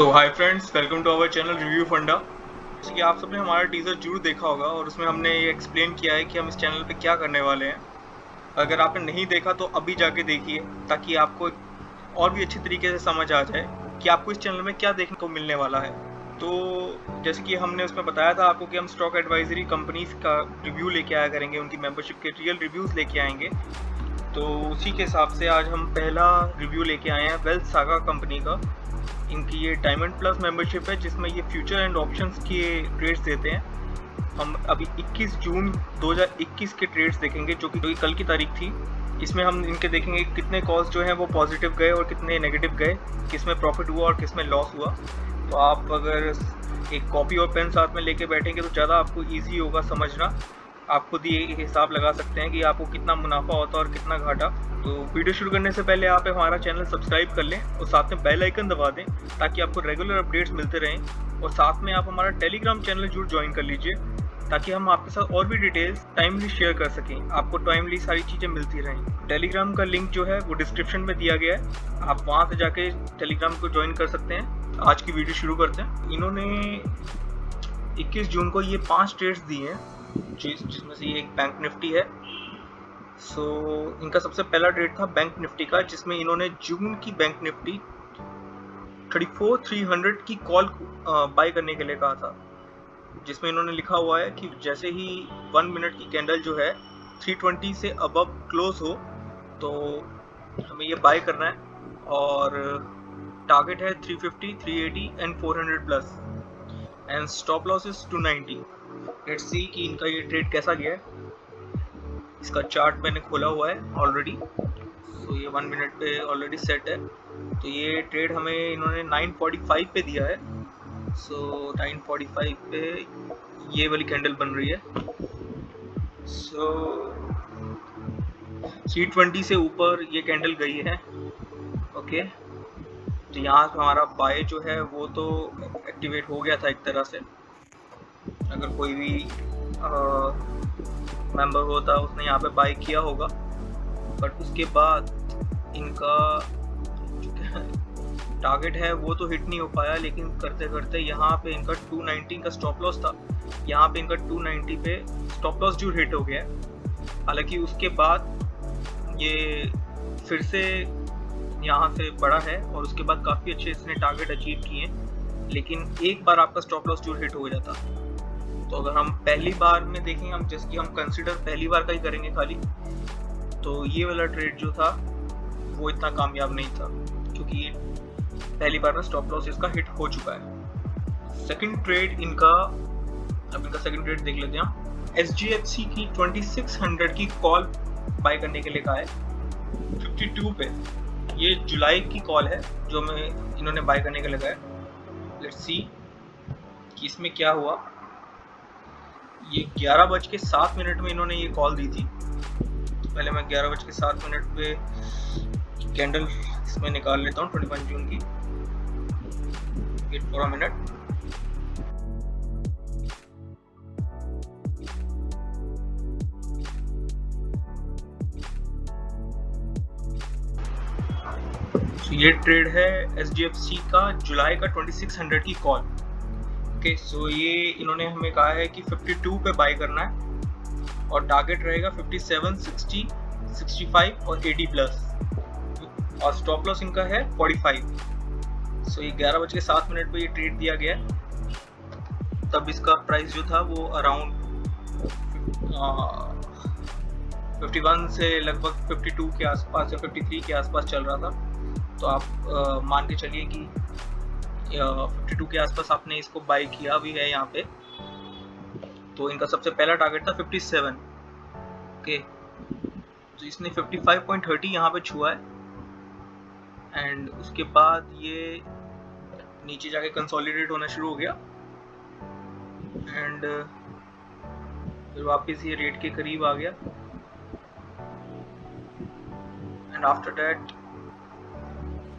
So hi friends, welcome to our channel review Funda. जैसे कि आप सबने हमारा टीजर जरूर देखा होगा और उसमें हमने ये एक्सप्लेन किया है कि हम इस चैनल पे क्या करने वाले हैं। अगर आपने नहीं देखा तो अभी जाके देखिए, ताकि आपको और भी अच्छी तरीके से समझ आ जाए कि आपको इस चैनल में क्या देखने को मिलने वाला है। तो जैसे कि हमने उसमें बताया था आपको कि हम स्टॉक एडवाइजरी कंपनीज का रिव्यू लेके आया करेंगे, उनकी मेंबरशिप के रियल रिव्यूज लेके आएंगे। तो उसी के हिसाब से आज हम पहला रिव्यू लेके आए हैं वेल्थ सागा कंपनी का। इनकी ये डायमंड प्लस मेंबरशिप है, जिसमें ये फ्यूचर एंड ऑप्शंस के ट्रेड्स देते हैं। हम अभी 21 जून 2021 के ट्रेड्स देखेंगे, जो कि कल की तारीख थी। इसमें हम इनके देखेंगे कितने कॉल्स जो हैं वो पॉजिटिव गए और कितने नेगेटिव गए, किसमें प्रॉफिट हुआ और किसमें लॉस हुआ। तो आप अगर एक कॉपी और पेन साथ में लेके बैठेंगे तो ज़्यादा आपको ईजी होगा समझना। आप खुद ये हिसाब लगा सकते हैं कि आपको कितना मुनाफा होता है और कितना घाटा। तो वीडियो शुरू करने से पहले आप हमारा चैनल सब्सक्राइब कर लें और साथ में बेल आइकन दबा दें, ताकि आपको रेगुलर अपडेट्स मिलते रहें। और साथ में आप हमारा टेलीग्राम चैनल जरूर ज्वाइन कर लीजिए, ताकि हम आपके साथ और भी डिटेल्स टाइमली शेयर कर सकें, आपको टाइमली सारी चीज़ें मिलती रहें। टेलीग्राम का लिंक जो है वो डिस्क्रिप्शन में दिया गया है, आप वहाँ से जाके टेलीग्राम को ज्वाइन कर सकते हैं। आज की वीडियो शुरू करते हैं। इन्होंने 21 जून को ये 5 ट्रेड्स दिए हैं, जिसमें से ये एक बैंक निफ्टी है। सो इनका सबसे पहला ट्रेड था बैंक निफ्टी का, जिसमें इन्होंने जून की बैंक निफ्टी 34,300 की कॉल बाय करने के लिए कहा था, जिसमें इन्होंने लिखा हुआ है कि जैसे ही 1 मिनट की कैंडल जो है 320 से अबव क्लोज हो तो हमें ये बाय करना है। और टारगेट है 350, 380 and 400 plus, and stop loss is 290। Let's see कि इनका ये ट्रेड कैसा गया है। इसका चार्ट मैंने खोला हुआ है ऑलरेडी। सो ये 1 मिनट पे ऑलरेडी सेट है। तो ये ट्रेड हमें इन्होंने 945 पे दिया है। सो 945 पे ये वाली कैंडल बन रही है। सो 320 से ऊपर ये कैंडल गई है। ओके, तो यहाँ पे हमारा बाय जो है वो तो एक्टिवेट हो गया था एक तरह से। अगर कोई भी मेंबर होता उसने यहाँ पे बाय किया होगा, बट उसके बाद इनका टारगेट है वो तो हिट नहीं हो पाया। लेकिन करते करते यहाँ पे इनका 290 का स्टॉप लॉस था, यहाँ पे इनका 290 पे स्टॉप लॉस जो हिट हो गया। हालांकि उसके बाद ये फिर से यहाँ से बढ़ा है और उसके बाद काफ़ी अच्छे इसने टारगेट अचीव किए, लेकिन एक बार आपका स्टॉप लॉस जो हिट हो जाता। तो अगर हम पहली बार में देखेंगे, हम जैसे कि हम कंसिडर पहली बार का ही करेंगे खाली, तो ये वाला ट्रेड जो था वो इतना कामयाब नहीं था, क्योंकि पहली बार में स्टॉप लॉस इसका हिट हो चुका है। सेकंड ट्रेड इनका, अब इनका सेकंड ट्रेड देख लेते हैं। SGFC की 2600 की कॉल बाय करने के लिए कहा है 52 पे। ये जुलाई की कॉल है जो मैं इन्होंने बाय करने के लिए कहा है। लेट्स सी कि इसमें क्या हुआ। ये 11:07 में इन्होंने ये कॉल दी थी। पहले मैं 11:07 पे कैंडल इसमें निकाल लेता हूँ 21 जून की। Wait for a minute. तो ये ट्रेड है SGFC का जुलाई का 2600 की कॉल। ओके, सो ये इन्होंने हमें कहा है कि 52 पे बाय करना है और टारगेट रहेगा 57, 60, 65 और 80 प्लस, और स्टॉप लॉस इनका है 45। सो ये 11:07 पे ये ट्रेड दिया गया है। तब इसका प्राइस जो था वो अराउंड 51 से लगभग 52 के आसपास या 53 के आसपास चल रहा था। तो आप मान के चलिए कि 52 के आसपास आपने इसको बाय किया भी है यहाँ पे। तो इनका सबसे पहला टारगेट था 57। ओके, तो इसने 55.30 यहाँ पे छुआ है, एंड उसके बाद ये नीचे जाके कंसोलिडेट होना शुरू हो गया, एंड फिर वापस ये रेट के करीब आ गया, एंड आफ्टर दैट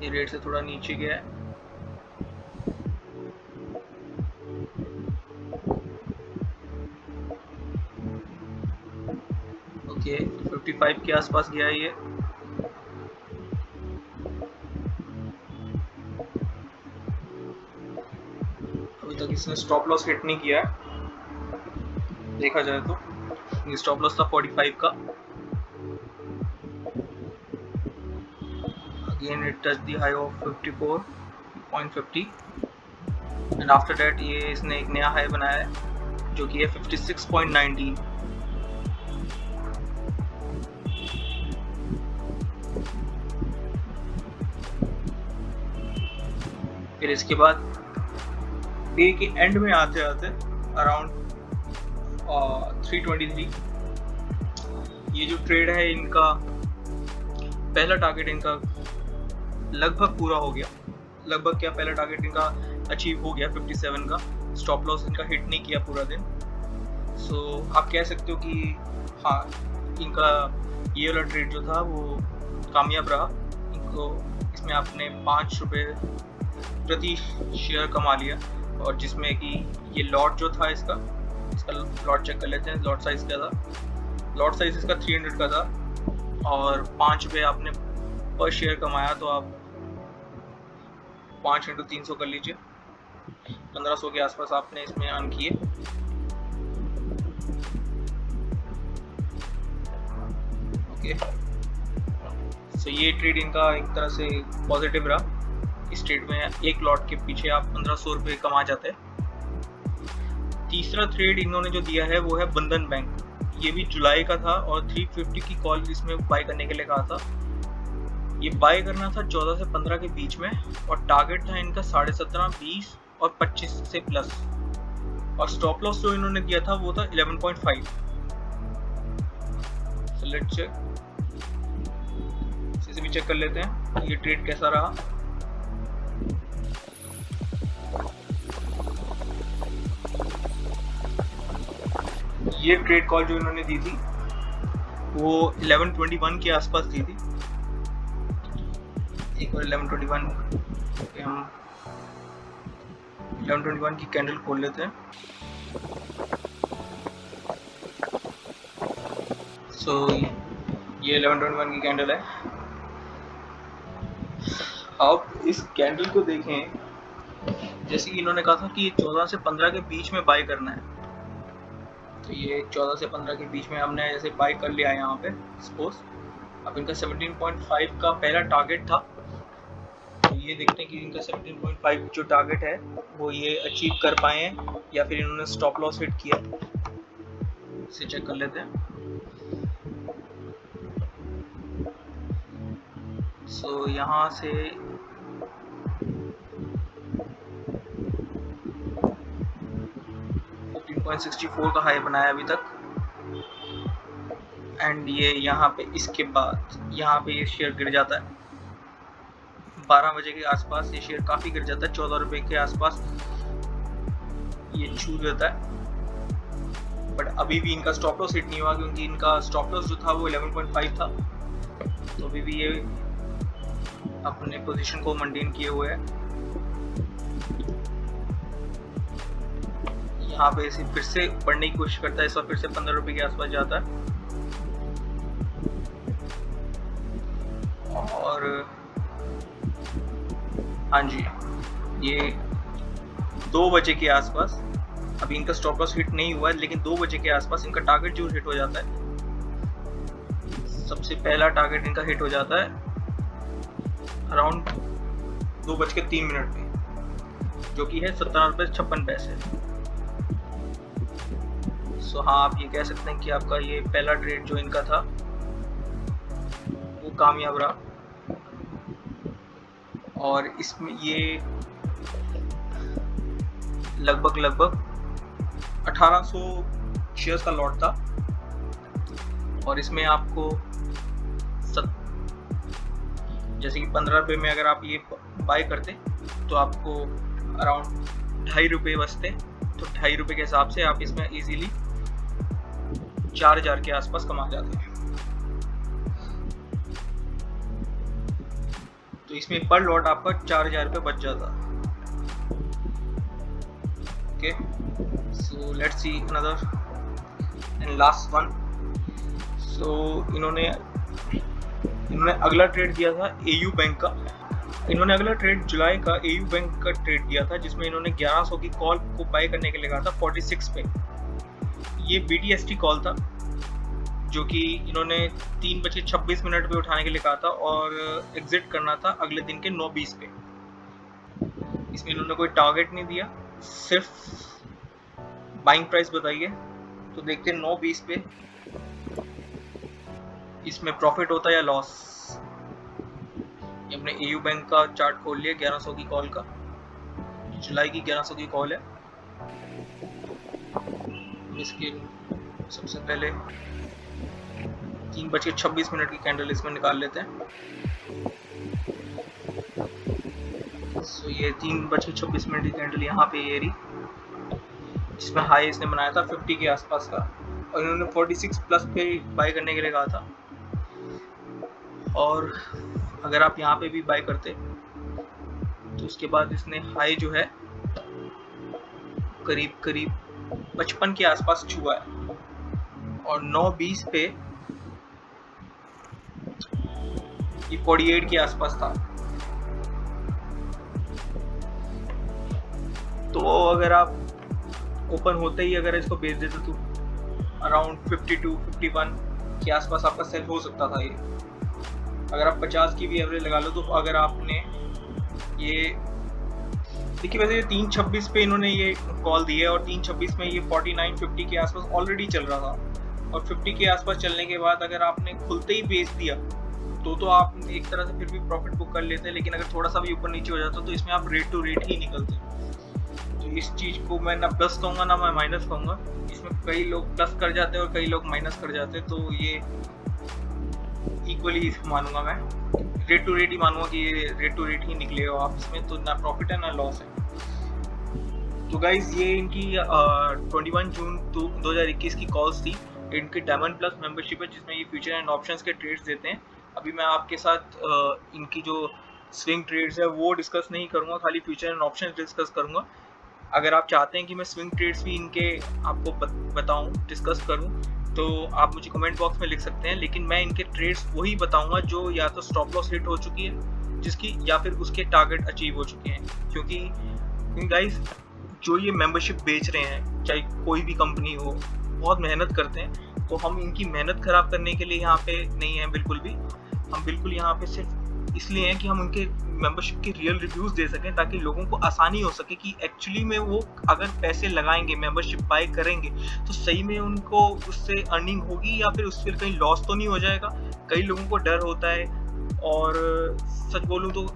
ये रेट से थोड़ा नीचे गया है। ओके, 55 के आसपास गया है ये। तक इसने स्टॉप लॉस हिट नहीं किया है देखा जाए तो। ये स्टॉप लॉस था 45 का। Again it touch the high of 54.50 and after that ये इसने एक नया हाई बनाया है जो कि है 56.19। फिर इसके बाद डे के एंड में आते आते अराउंड 323 ये जो ट्रेड है इनका पहला टारगेट इनका लगभग पूरा हो गया। लगभग क्या, पहला टारगेट इनका अचीव हो गया 57 का। स्टॉप लॉस इनका हिट नहीं किया पूरा दिन। सो आप कह सकते हो कि हाँ इनका ये वाला ट्रेड जो था वो कामयाब रहा। इनको इसमें आपने 5 रुपये प्रति शेयर कमा लिया और जिसमें कि ये लॉट जो था इसका लॉट चेक कर लेते हैं। लॉट साइज क्या था? लॉट साइज इसका 300 का था और 5 रुपये आपने पर शेयर कमाया तो आप 5 × 300 कर लीजिए, 1500 के आसपास आपने इसमें अर्न किए। ओके, सो ये ट्रेड इनका एक तरह से पॉजिटिव रहा। इस ट्रेड में एक लॉट के पीछे आप 1500 रुपये कमा जाते हैं। तीसरा ट्रेड इन्होंने जो दिया है वो है बंधन बैंक। ये भी जुलाई का था और 350 की कॉल इसमें बाय करने के लिए कहा था। ये बाय करना था 14 से 15 के बीच में और टारगेट था इनका 17.5, 20 और 25 से प्लस। और स्टॉप लॉस जो इन्होंने दिया था वो था 11.5। सो लेट्स चेक, इसे भी चेक कर लेते हैं ये ट्रेड कैसा रहा। ये ट्रेड कॉल जो इन्होंने दी थी वो 11:21 के आसपास दी थी। एक बार 11:21 पे हम 11:21 की कैंडल खोल लेते हैं। सो ये 11:21 की कैंडल है। आप इस कैंडल को देखें, जैसे कि इन्होंने कहा था कि 14 से 15 के बीच में बाय करना है, तो ये 14 से 15 के बीच में हमने जैसे बाय कर लिया है यहाँ पे सपोज। अब इनका 17.5 का पहला टारगेट था, तो ये देखते हैं कि इनका 17.5 जो टारगेट है वो ये अचीव कर पाए हैं या फिर इन्होंने स्टॉप लॉस हिट किया। इसे चेक कर लेते हैं। सो यहाँ से .64 का हाई बनाया अभी तक एंड ये यहाँ पे इसके बाद यहाँ पे ये शेयर गिर जाता है 12 बजे के आसपास। ये शेयर काफ़ी गिर जाता है, 14 रुपये के आसपास ये छू जाता है। बट अभी भी इनका स्टॉप लॉस हिट नहीं हुआ क्योंकि इनका स्टॉप लॉस जो था वो 11.5 था। तो अभी भी ये अपने पोजीशन को मेंटेन किए हुए है। यहाँ पे इसे फिर से बढ़ने की कोशिश करता है, इस बार फिर से 15 रुपये के आसपास जाता है और हाँ जी ये 2 बजे के आसपास, अभी इनका स्टॉप लॉस हिट नहीं हुआ है लेकिन 2 बजे के आसपास इनका टारगेट जो हिट हो जाता है। सबसे पहला टारगेट इनका हिट हो जाता है अराउंड 2:03 में, जो कि है 17.56 सो हाँ आप ये कह सकते हैं कि आपका ये पहला ट्रेड जो इनका था वो कामयाब रहा। और इसमें ये लगभग 1800 शेयर्स का लॉट था और इसमें आपको जैसे कि 15 रुपये में अगर आप ये बाय करते तो आपको अराउंड 2.5 रुपये बचते। तो 2.5 रुपये के हिसाब से आप इसमें इजीली 4000 के आसपास कमा जाते हैं। तो इसमें पर लॉट आपका 4000 रुपये बच जाता। Okay, so let's see another and last one. So इन्होंने अगला ट्रेड दिया था एयू बैंक का। इन्होंने अगला ट्रेड जुलाई का एयू बैंक का ट्रेड किया था, जिसमें इन्होंने 1100 की कॉल को बाय करने के लिए कहा था 46 पे। ये BTST कॉल था जो कि इन्होंने 3:26 पे उठाने के लिए कहा था और एग्जिट करना था अगले दिन के 9:20 पे। इसमें इन्होंने कोई टारगेट नहीं दिया, सिर्फ बाइंग प्राइस बताई है। तो देखते हैं 9:20 पे इसमें प्रॉफिट होता है या लॉस। ये हमने एयू बैंक का चार्ट खोल लिया 1100 की कॉल का, जुलाई की 1100 की कॉल है। इसके सबसे पहले 3:26 की कैंडल इसमें निकाल लेते हैं। तो ये 3:26 की कैंडल यहाँ पे ये रही, जिसमें हाई इसने बनाया था 50 के आसपास का, और इन्होंने 46 प्लस पे बाय करने के लिए कहा था। और अगर आप यहाँ पे भी बाय करते तो उसके बाद इसने हाई जो है करीब 55 के आसपास छुआ है, और 9:20 पे ये 48 के आसपास था। तो अगर आप ओपन होते ही अगर इसको बेच देते तो अराउंड 52-51 के आसपास आपका सेल हो सकता था। ये अगर आप 50 की भी एवरेज लगा लो तो अगर आपने ये देखिए, वैसे 3:26 पे इन्होंने ये कॉल दी है और 3:26 में ये 49-50 के आसपास ऑलरेडी चल रहा था, और 50 के आसपास चलने के बाद अगर आपने खुलते ही बेच दिया तो आप एक तरह से फिर भी प्रॉफिट बुक कर लेते हैं। लेकिन अगर थोड़ा सा भी ऊपर नीचे हो जाता तो इसमें आप रेट टू रेट ही निकलते। तो इस चीज़ को मैं ना प्लस कहूँगा ना मैं माइनस कहूँगा। इसमें कई लोग प्लस कर जाते हैं और कई लोग माइनस कर जाते हैं, तो ये इक्वली मानूंगा मैं, रेट टू रेट ही मानूंगा कि ये रेट टू रेट ही निकलेगा आप इसमें, तो ना प्रॉफिट है ना लॉस है। तो गाइज ये इनकी 21 जून 2021 की कॉल्स थी। इनकी डायमंड प्लस मेंबरशिप है जिसमें ये फ्यूचर एंड ऑप्शंस के ट्रेड्स देते हैं। अभी मैं आपके साथ इनकी जो स्विंग ट्रेड्स है वो डिस्कस नहीं करूँगा, खाली फ्यूचर एंड ऑप्शंस डिस्कस करूँगा। अगर आप चाहते हैं कि मैं स्विंग ट्रेड्स भी इनके आपको बताऊँ, डिस्कस करूँ, तो आप मुझे कमेंट बॉक्स में लिख सकते हैं। लेकिन मैं इनके ट्रेड्स वही बताऊंगा जो या तो स्टॉप लॉस हिट हो चुकी है जिसकी, या फिर उसके टारगेट अचीव हो चुके हैं। क्योंकि गाइस जो ये मेंबरशिप बेच रहे हैं, चाहे कोई भी कंपनी हो, बहुत मेहनत करते हैं। तो हम इनकी मेहनत खराब करने के लिए यहाँ पे नहीं है बिल्कुल भी। हम बिल्कुल यहाँ पे सिर्फ इसलिए हैं कि हम उनके मेंबरशिप के रियल रिव्यूज़ दे सकें, ताकि लोगों को आसानी हो सके कि एक्चुअली में वो अगर पैसे लगाएंगे, मेंबरशिप बाय करेंगे, तो सही में उनको उससे अर्निंग होगी या फिर उससे कहीं लॉस तो नहीं हो जाएगा। कई लोगों को डर होता है, और सच बोलूँ तो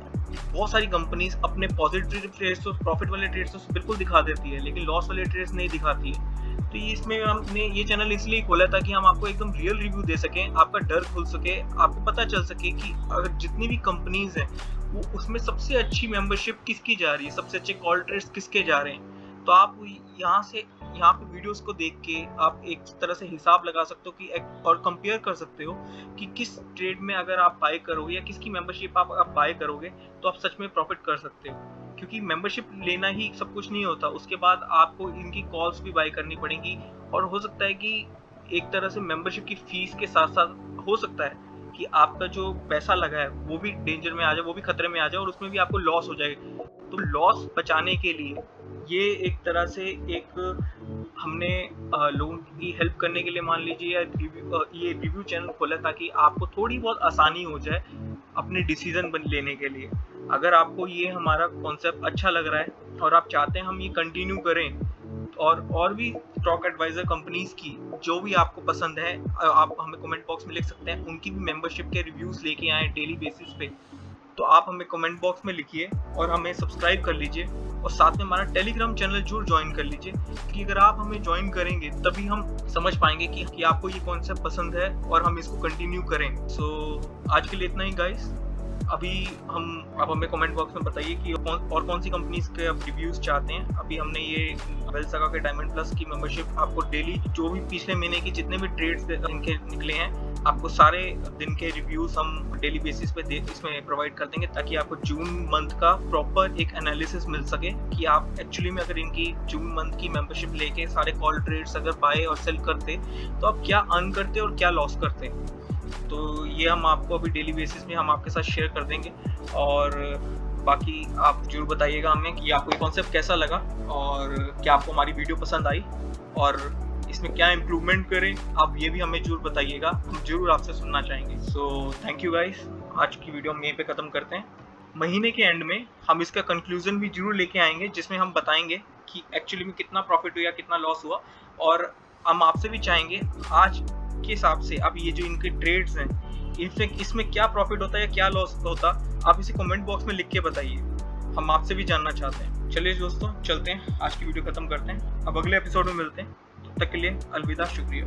बहुत सारी कंपनीज अपने पॉजिटिव ट्रेड्स तो, प्रॉफिट वाले ट्रेड्स तो बिल्कुल दिखा देती है, लेकिन लॉस वाले ट्रेड्स नहीं दिखाती है। तो ये इसमें हमने ये चैनल इसलिए खोला था कि हम आपको एकदम रियल रिव्यू दे सकें, आपका डर खुल सके, आपको पता चल सके कि अगर जितनी भी कंपनीज हैं वो उसमें सबसे अच्छी मेंबरशिप किसकी जा रही है, सबसे अच्छे कॉल ट्रेड्स किसके जा रहे हैं। तो आप यहाँ पे वीडियोस को देख के आप एक तरह से हिसाब लगा सकते हो कि और कंपेयर कर सकते हो कि किस ट्रेड में अगर आप बाय करोगे या किसकी मेंबरशिप आप बाय करोगे तो आप सच में प्रॉफिट कर सकते हो। क्योंकि मेंबरशिप लेना ही सब कुछ नहीं होता, उसके बाद आपको इनकी कॉल्स भी बाय करनी पड़ेंगी, और हो सकता है कि एक तरह से मेंबरशिप की फीस के साथ साथ हो सकता है कि आपका जो पैसा लगा है वो भी डेंजर में आ जाए, वो भी खतरे में आ जाए, और उसमें भी आपको लॉस हो जाए। तो लॉस बचाने के लिए ये एक तरह से हमने लोगों की हेल्प करने के लिए मान लीजिए ये रिव्यू चैनल खोला, ताकि आपको थोड़ी बहुत आसानी हो जाए अपने डिसीजन लेने के लिए। अगर आपको ये हमारा कॉन्सेप्ट अच्छा लग रहा है और आप चाहते हैं हम ये कंटिन्यू करें, और भी स्टॉक एडवाइजर कंपनीज की जो भी आपको पसंद है, आप हमें कमेंट बॉक्स में लिख सकते हैं, उनकी भी मेंबरशिप के रिव्यूज लेके आए डेली बेसिस पे, तो आप हमें कमेंट बॉक्स में लिखिए और हमें सब्सक्राइब कर लीजिए, और साथ में हमारा टेलीग्राम चैनल जरूर ज्वाइन कर लीजिए, कि अगर आप हमें ज्वाइन करेंगे तभी हम समझ पाएंगे कि आपको ये कॉन्सेप्ट पसंद है और हम इसको कंटिन्यू करें। सो आज के लिए इतना ही गाइस। अभी आप हमें कमेंट बॉक्स में बताइए कि और कौन सी कंपनीज के आप रिव्यूज चाहते हैं। अभी हमने ये वेलसागा के डायमंड प्लस की मेंबरशिप आपको डेली जो भी पिछले महीने की जितने भी ट्रेड्स इनके निकले हैं, आपको सारे दिन के रिव्यूज हम डेली बेसिस पे इसमें प्रोवाइड कर देंगे, ताकि आपको जून मंथ का प्रॉपर एक एनालिसिस मिल सके कि आप एक्चुअली में अगर इनकी जून मंथ की मेंबरशिप लेके सारे कॉल ट्रेड्स अगर बाय और सेल करते तो आप क्या अर्न करते और क्या लॉस करते। तो ये हम आपको अभी डेली बेसिस में हम आपके साथ शेयर कर देंगे। और बाकी आप जरूर बताइएगा हमें कि आपको ये कॉन्सेप्ट कैसा लगा और क्या आपको हमारी वीडियो पसंद आई और इसमें क्या इम्प्रूवमेंट करें, आप ये भी हमें जरूर बताइएगा, हम जरूर आपसे सुनना चाहेंगे। सो थैंक यू गाइस, आज की वीडियो हम यहीं पे ख़त्म करते हैं। महीने के एंड में हम इसका कंक्लूजन भी जरूर लेके आएंगे, जिसमें हम बताएंगे कि एक्चुअली में कितना प्रॉफिट हुआ, कितना लॉस हुआ। और हम आपसे भी चाहेंगे आज के हिसाब से अब ये जो इनके ट्रेड्स हैं, इनफैक्ट इसमें क्या प्रॉफिट होता है या क्या लॉस होता, आप इसे कमेंट बॉक्स में लिख के बताइए, हम आपसे भी जानना चाहते हैं। चलिए दोस्तों, चलते हैं, आज की वीडियो खत्म करते हैं, अब अगले एपिसोड में मिलते हैं। तब तक के लिए अलविदा, शुक्रिया।